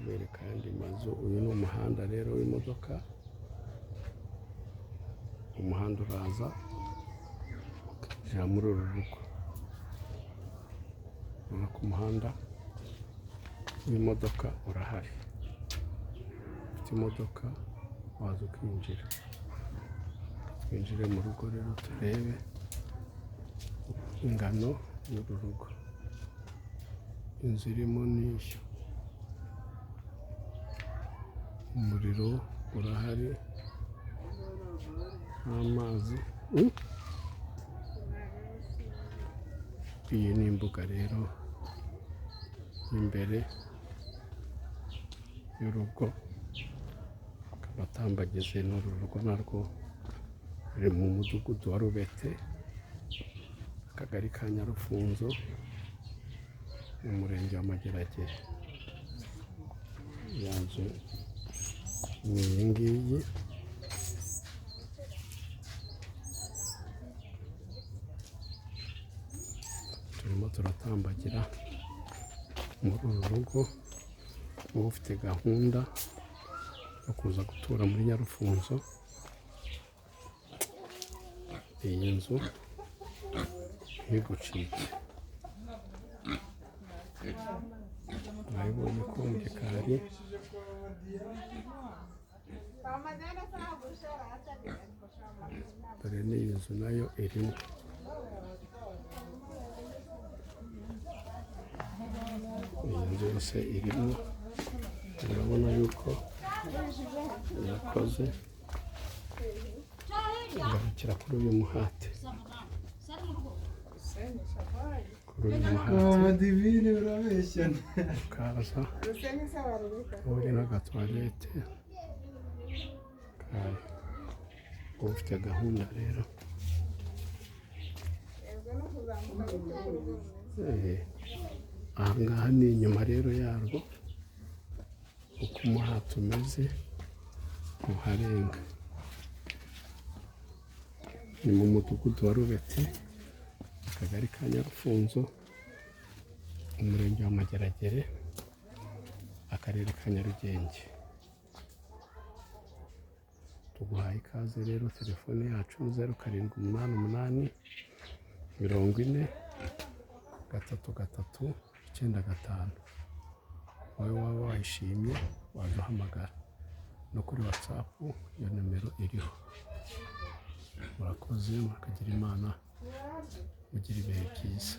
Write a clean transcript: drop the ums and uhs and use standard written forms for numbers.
kubereka andi mazu. Uyu ni umuhanda rero w'imodoka, umuhanda uraza ukajya muri uru rugo. Urabona ko umuhanda w'imodoka urahari, ufite imodoka waza ukinjira. Twinjire mu rugo rero turebe ingano y'uru rugo. Inzu irimo n'iyo, umuriro urahari n'amazi. Iyi ni imbuga rero imbere y'urugo, abatambagize n'uru rugo narwo ruri mu mudugudu wa Rubete, akagari ka Nyarufunzo, mu murenge wa Mageragere. Ya nzu ni iyi ngiyi. Turimo turatambagira muri uru rugo. Uba ufite gahunda yo kuza gutura muri Nyarufunzo, iyi nzu ntigucike. Urabibonye ko mu gikari dore n'iyi nzu nayo irimo. Iyi nzu yose irimo. Urabona yuko yakoze igarukira kuri uyu muhate. Kuri uyu muhate ukaza uri n'agatwarete kawe. Uba ufite gahunda rero. Aha ngaha ni inyuma rero yarwo, uko umuhate umeze uharenga. Ni mu mudugudu wa Rubete, akagari ka Nyarufunzo, umurenge wa Mageragere, akarere ka Nyarugenge. Tuguhaye ikaze rero. Telefone yacu 0788 40 3 9 wowe waba wayishimye waduhamagara no kuri watsaap, iyo nimero iriho. Murakoze, mukagira Imana, mugira ibihe byiza.